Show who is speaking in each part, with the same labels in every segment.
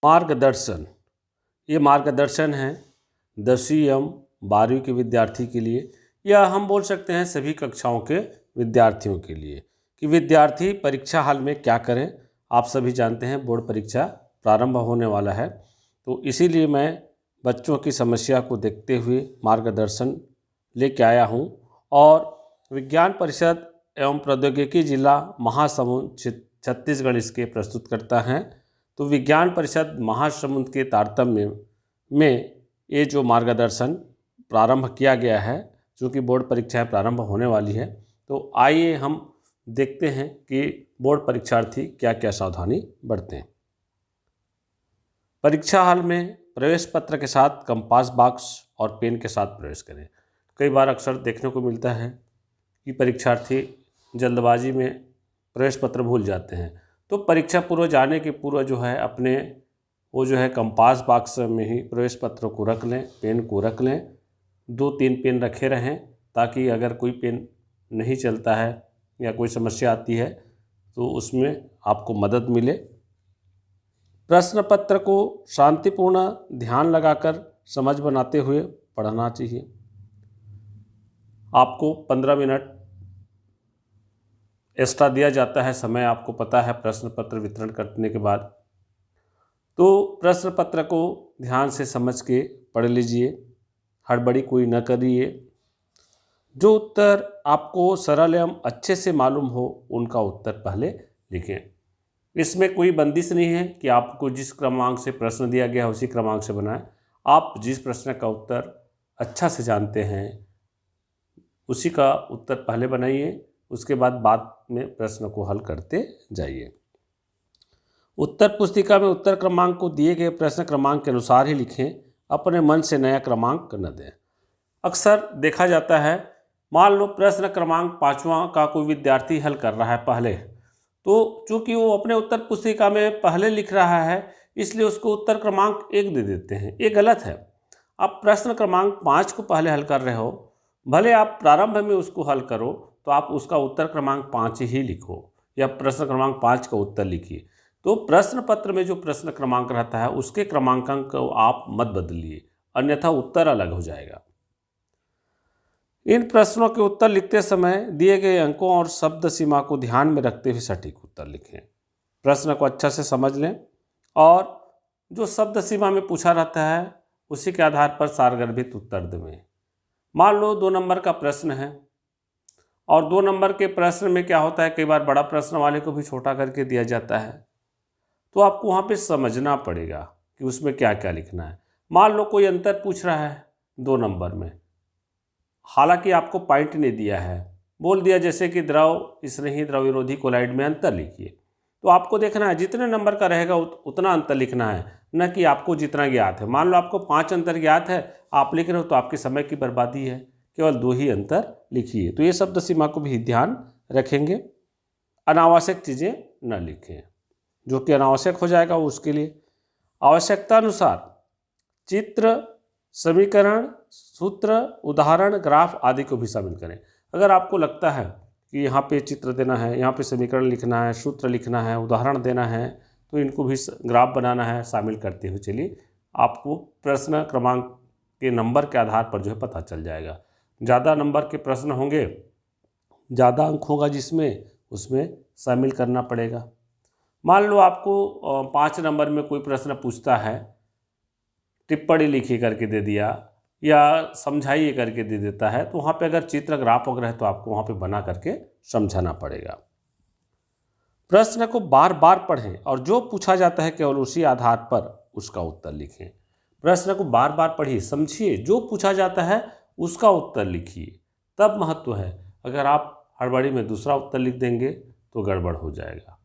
Speaker 1: मार्गदर्शन, ये मार्गदर्शन है 10वीं एवं 12वीं के विद्यार्थी के लिए, या हम बोल सकते हैं सभी कक्षाओं के विद्यार्थियों के लिए कि विद्यार्थी परीक्षा हाल में क्या करें। आप सभी जानते हैं बोर्ड परीक्षा प्रारंभ होने वाला है, तो इसीलिए मैं बच्चों की समस्या को देखते हुए मार्गदर्शन लेके आया हूँ। और विज्ञान परिषद एवं प्रौद्योगिकी जिला महासमुंद छत्तीसगढ़ इसके प्रस्तुत करता है। तो विज्ञान परिषद महासमुंद के तारतम्य में ये जो मार्गदर्शन प्रारंभ किया गया है, चूँकि बोर्ड परीक्षाएं प्रारंभ होने वाली है, तो आइए हम देखते हैं कि बोर्ड परीक्षार्थी क्या क्या सावधानी बरतें। परीक्षा हाल में प्रवेश पत्र के साथ कंपास बॉक्स और पेन के साथ प्रवेश करें। कई बार अक्सर देखने को मिलता है कि परीक्षार्थी जल्दबाजी में प्रवेश पत्र भूल जाते हैं, तो परीक्षा पूर्व जाने के पूर्व जो है अपने वो जो है कंपास बॉक्स में ही प्रवेश पत्र को रख लें, पेन को रख लें। 2-3 पेन रखे रहें ताकि अगर कोई पेन नहीं चलता है या कोई समस्या आती है तो उसमें आपको मदद मिले। प्रश्न पत्र को शांतिपूर्ण ध्यान लगाकर समझ बनाते हुए पढ़ना चाहिए। आपको 15 मिनट एक्स्ट्रा दिया जाता है समय, आपको पता है प्रश्न पत्र वितरण करने के बाद। तो प्रश्न पत्र को ध्यान से समझ के पढ़ लीजिए, हड़बड़ी कोई न करिए। जो उत्तर आपको सरल एवं अच्छे से मालूम हो उनका उत्तर पहले लिखें। इसमें कोई बंदिश नहीं है कि आपको जिस क्रमांक से प्रश्न दिया गया है उसी क्रमांक से बनाएं। आप जिस प्रश्न का उत्तर अच्छा से जानते हैं उसी का उत्तर पहले बनाइए, उसके बाद में प्रश्न को हल करते जाइए। उत्तर पुस्तिका में उत्तर क्रमांक को दिए गए प्रश्न क्रमांक के अनुसार ही लिखें, अपने मन से नया क्रमांक न दें। अक्सर देखा जाता है, मान लो प्रश्न क्रमांक 5वां का कोई विद्यार्थी हल कर रहा है पहले, तो चूंकि वो अपने उत्तर पुस्तिका में पहले लिख रहा है इसलिए उसको उत्तर क्रमांक 1 दे देते हैं। ये गलत है। आप प्रश्न क्रमांक 5 को पहले हल कर रहे हो, भले आप प्रारंभ में उसको हल करो तो आप उसका उत्तर क्रमांक 5 ही लिखो या प्रश्न क्रमांक 5 का उत्तर लिखिए। तो प्रश्न पत्र में जो प्रश्न क्रमांक रहता है उसके क्रमांकन को आप मत बदलिए, अन्यथा उत्तर अलग हो जाएगा। इन प्रश्नों के उत्तर लिखते समय दिए गए अंकों और शब्द सीमा को ध्यान में रखते हुए सटीक उत्तर लिखें। प्रश्न को अच्छा से समझ लें और जो शब्द सीमा में पूछा रहता है उसी के आधार पर सारगर्भित उत्तर दें। मान लो 2 नंबर का प्रश्न है और 2 नंबर के प्रश्न में क्या होता है, कई बार बड़ा प्रश्न वाले को भी छोटा करके दिया जाता है, तो आपको वहाँ पे समझना पड़ेगा कि उसमें क्या क्या लिखना है। मान लो कोई अंतर पूछ रहा है 2 नंबर में, हालांकि आपको पॉइंट नहीं दिया है, बोल दिया जैसे कि द्रव स्नेही द्रव विरोधी कोलाइड में अंतर लिखिए, तो आपको देखना है जितने नंबर का रहेगा उतना अंतर लिखना है, न कि आपको जितना ज्ञात है। मान लो आपको 5 अंतर ज्ञात है, आप लिख रहे हो तो आपके समय की बर्बादी है, केवल 2 ही अंतर लिखिए। तो ये शब्द सीमा को भी ध्यान रखेंगे। अनावश्यक चीज़ें न लिखें, जो कि अनावश्यक हो जाएगा उसके लिए आवश्यकता अनुसार चित्र, समीकरण, सूत्र, उदाहरण, ग्राफ आदि को भी शामिल करें। अगर आपको लगता है कि यहाँ पे चित्र देना है, यहाँ पे समीकरण लिखना है, सूत्र लिखना है, उदाहरण देना है, तो इनको भी ग्राफ बनाना है, शामिल करते हुए चलिए। आपको प्रश्न क्रमांक के नंबर के आधार पर जो है पता चल जाएगा। ज़्यादा नंबर के प्रश्न होंगे, ज़्यादा अंक होगा जिसमें, उसमें शामिल करना पड़ेगा। मान लो आपको 5 नंबर में कोई प्रश्न पूछता है, टिप्पणी लिखी करके दे दिया या समझाइए करके दे देता है, तो वहाँ पे अगर चित्र ग्राफ वगैरह है तो आपको वहाँ पे बना करके समझाना पड़ेगा। प्रश्न को बार बार पढ़ें और जो पूछा जाता है केवल उसी आधार पर उसका उत्तर लिखें। प्रश्न को बार बार पढ़िए, समझिए, जो पूछा जाता है उसका उत्तर लिखिए, तब महत्व है। अगर आप हड़बड़ी में दूसरा उत्तर लिख देंगे तो गड़बड़ हो जाएगा।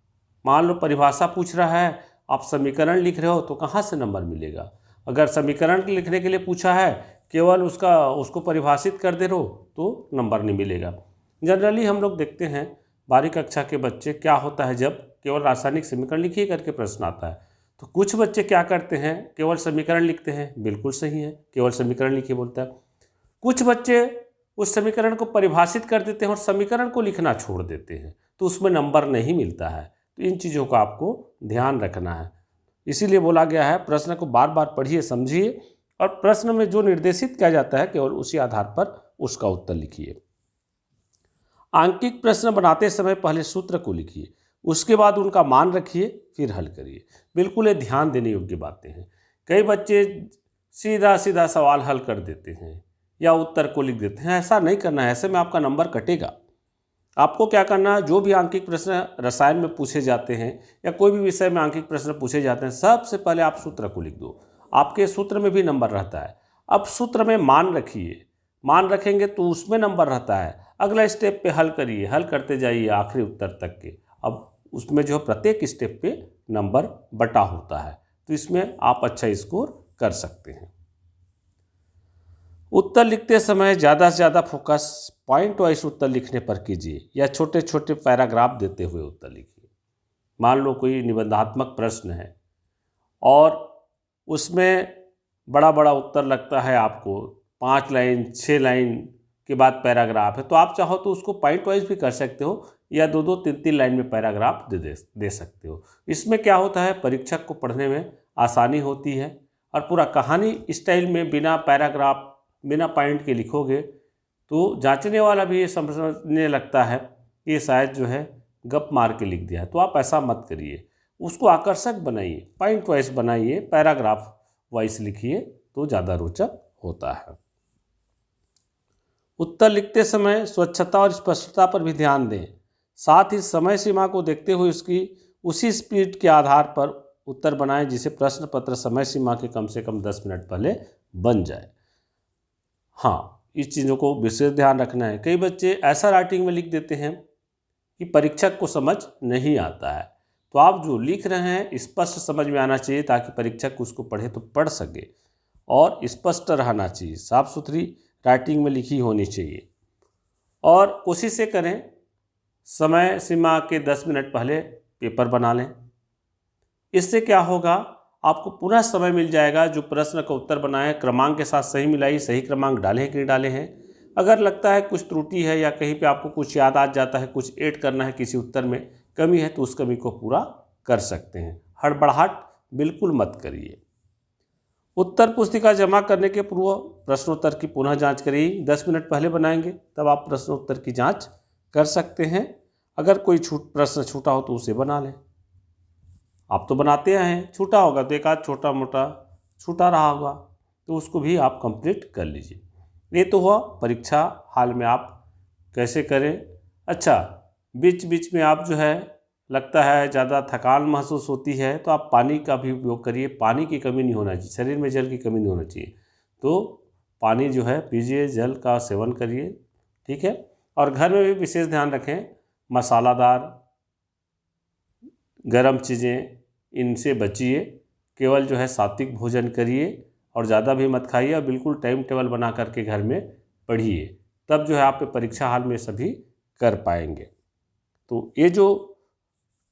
Speaker 1: मान लो परिभाषा पूछ रहा है, आप समीकरण लिख रहे हो तो कहाँ से नंबर मिलेगा। अगर समीकरण लिखने के लिए पूछा है, केवल उसको परिभाषित कर दे रहो तो नंबर नहीं मिलेगा। जनरली हम लोग देखते हैं 12वीं कक्षा के बच्चे, क्या होता है जब केवल रासायनिक समीकरण लिखिए करके प्रश्न आता है तो कुछ बच्चे क्या करते हैं, केवल समीकरण लिखते हैं। बिल्कुल सही है, केवल समीकरण लिखिए बोलता है। कुछ बच्चे उस समीकरण को परिभाषित कर देते हैं और समीकरण को लिखना छोड़ देते हैं, तो उसमें नंबर नहीं मिलता है। तो इन चीज़ों का आपको ध्यान रखना है। इसीलिए बोला गया है प्रश्न को बार बार पढ़िए, समझिए और प्रश्न में जो निर्देशित किया जाता है केवल उसी आधार पर उसका उत्तर लिखिए। आंकिक प्रश्न बनाते समय पहले सूत्र को लिखिए, उसके बाद उनका मान रखिए, फिर हल करिए। बिल्कुल ये ध्यान देने योग्य बातें हैं। कई बच्चे सीधा सीधा सवाल हल कर देते हैं या उत्तर को लिख देते हैं, ऐसा नहीं करना है, ऐसे में आपका नंबर कटेगा। आपको क्या करना है, जो भी आंकिक प्रश्न रसायन में पूछे जाते हैं या कोई भी विषय में आंकिक प्रश्न पूछे जाते हैं, सबसे पहले आप सूत्र को लिख दो। आपके सूत्र में भी नंबर रहता है। अब सूत्र में मान रखिए, मान रखेंगे तो उसमें नंबर रहता है। अगला स्टेप पे हल करिए, हल करते जाइए आखिरी उत्तर तक के। अब उसमें जो प्रत्येक स्टेप पे नंबर बटा होता है, तो इसमें आप अच्छा स्कोर कर सकते हैं। उत्तर लिखते समय ज़्यादा से ज़्यादा फोकस पॉइंट वाइज उत्तर लिखने पर कीजिए या छोटे छोटे पैराग्राफ देते हुए उत्तर लिखिए। मान लो कोई निबंधात्मक प्रश्न है और उसमें बड़ा बड़ा उत्तर लगता है आपको, 5 लाइन 6 लाइन के बाद पैराग्राफ है, तो आप चाहो तो उसको पॉइंट वाइज भी कर सकते हो या 2-2 3-3 लाइन में पैराग्राफ दे सकते हो। इसमें क्या होता है, परीक्षक को पढ़ने में आसानी होती है और पूरा कहानी स्टाइल में बिना पैराग्राफ बिना पॉइंट के लिखोगे तो जांचने वाला भी ये समझने लगता है कि ये शायद जो है गप मार के लिख दिया है। तो आप ऐसा मत करिए, उसको आकर्षक बनाइए, पॉइंट वाइज बनाइए, पैराग्राफ वाइज लिखिए तो ज़्यादा रोचक होता है। उत्तर लिखते समय स्वच्छता और स्पष्टता पर भी ध्यान दें, साथ ही समय सीमा को देखते हुए उसी स्पीड के आधार पर उत्तर बनाएं जिसे प्रश्न पत्र समय सीमा के कम से कम 10 मिनट पहले बन जाए। हाँ, इस चीज़ों को विशेष ध्यान रखना है। कई बच्चे ऐसा राइटिंग में लिख देते हैं कि परीक्षक को समझ नहीं आता है, तो आप जो लिख रहे हैं स्पष्ट समझ में आना चाहिए ताकि परीक्षक उसको पढ़े तो पढ़ सके और स्पष्ट रहना चाहिए, साफ सुथरी राइटिंग में लिखी होनी चाहिए। और कोशिश से करें समय सीमा के 10 मिनट पहले पेपर बना लें। इससे क्या होगा, आपको पुनः समय मिल जाएगा। जो प्रश्न का उत्तर बनाए क्रमांक के साथ सही मिलाइए, सही क्रमांक डाले हैं कि नहीं डाले हैं। अगर लगता है कुछ त्रुटि है या कहीं पे आपको कुछ याद आ जाता है, कुछ ऐड करना है, किसी उत्तर में कमी है, तो उस कमी को पूरा कर सकते हैं। हड़बड़ाहट बिल्कुल मत करिए। उत्तर पुस्तिका जमा करने के पूर्व प्रश्नोत्तर की पुनः जांच करिए। 10 मिनट पहले बनाएंगे तब आप प्रश्नोत्तर की जांच कर सकते हैं। अगर कोई प्रश्न छूटा हो तो उसे बना लें। आप तो बनाते हैं, छूटा होगा तो एक आध छोटा मोटा छूटा रहा होगा तो उसको भी आप कंप्लीट कर लीजिए। ये तो हुआ परीक्षा हाल में आप कैसे करें। अच्छा, बीच बीच में आप जो है लगता है ज़्यादा थकान महसूस होती है तो आप पानी का भी उपयोग करिए। पानी की कमी नहीं होना चाहिए, शरीर में जल की कमी नहीं होना चाहिए, तो पानी जो है पीजिए, जल का सेवन करिए, ठीक है। और घर में भी विशेष ध्यान रखें, मसालादार गरम चीज़ें इनसे बचिए। केवल जो है सात्विक भोजन करिए और ज़्यादा भी मत खाइए और बिल्कुल टाइम टेबल बना करके घर में पढ़िए, तब जो है आप परीक्षा हाल में सभी कर पाएंगे। तो ये जो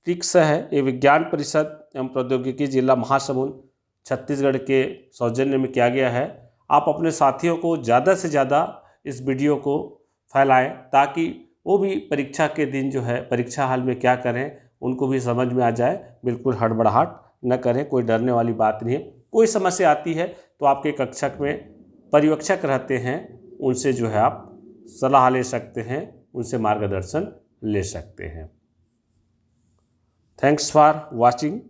Speaker 1: ट्रिक्स है ये विज्ञान परिषद एवं प्रौद्योगिकी जिला महासमुंद छत्तीसगढ़ के सौजन्य में किया गया है। आप अपने साथियों को ज़्यादा से ज़्यादा इस वीडियो को फैलाएं ताकि वो भी परीक्षा के दिन जो है परीक्षा हाल में क्या करें उनको भी समझ में आ जाए। बिल्कुल हड़बड़ाहट न करें, कोई डरने वाली बात नहीं है। कोई समस्या आती है तो आपके कक्षक में पर्यवेक्षक रहते हैं, उनसे जो है आप सलाह ले सकते हैं, उनसे मार्गदर्शन ले सकते हैं। Thanks for watching.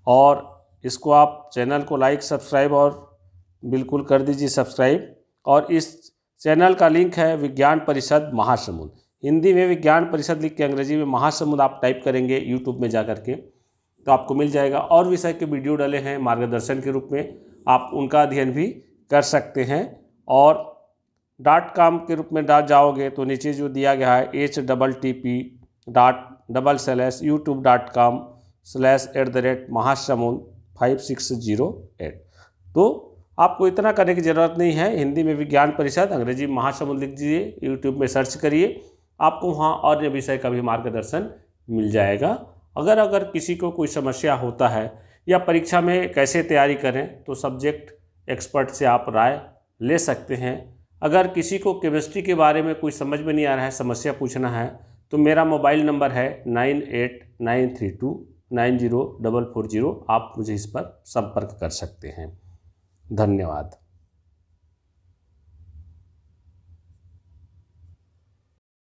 Speaker 1: और इसको आप चैनल को लाइक सब्सक्राइब और बिल्कुल कर दीजिए सब्सक्राइब। और इस चैनल का लिंक है विज्ञान परिषद महासमुंद। हिंदी में विज्ञान परिषद लिख के अंग्रेजी में महासमुंद आप टाइप करेंगे यूट्यूब में जा करके तो आपको मिल जाएगा। और विषय के वीडियो डाले हैं मार्गदर्शन के रूप में, आप उनका अध्ययन भी कर सकते हैं। और .com के रूप में जाओगे तो नीचे जो दिया गया है http://youtube.com/महासमुंद5608। तो आपको इतना करने की ज़रूरत नहीं है। हिंदी में विज्ञान परिषद, अंग्रेजी महासमुंद लिख दीजिए, यूट्यूब में सर्च करिए, आपको वहाँ अन्य विषय का भी मार्गदर्शन मिल जाएगा। अगर किसी को कोई समस्या होता है या परीक्षा में कैसे तैयारी करें तो सब्जेक्ट एक्सपर्ट से आप राय ले सकते हैं। अगर किसी को केमिस्ट्री के बारे में कोई समझ में नहीं आ रहा है, समस्या पूछना है, तो मेरा मोबाइल नंबर है 989329 904440 आप मुझे इस पर संपर्क कर सकते हैं। धन्यवाद।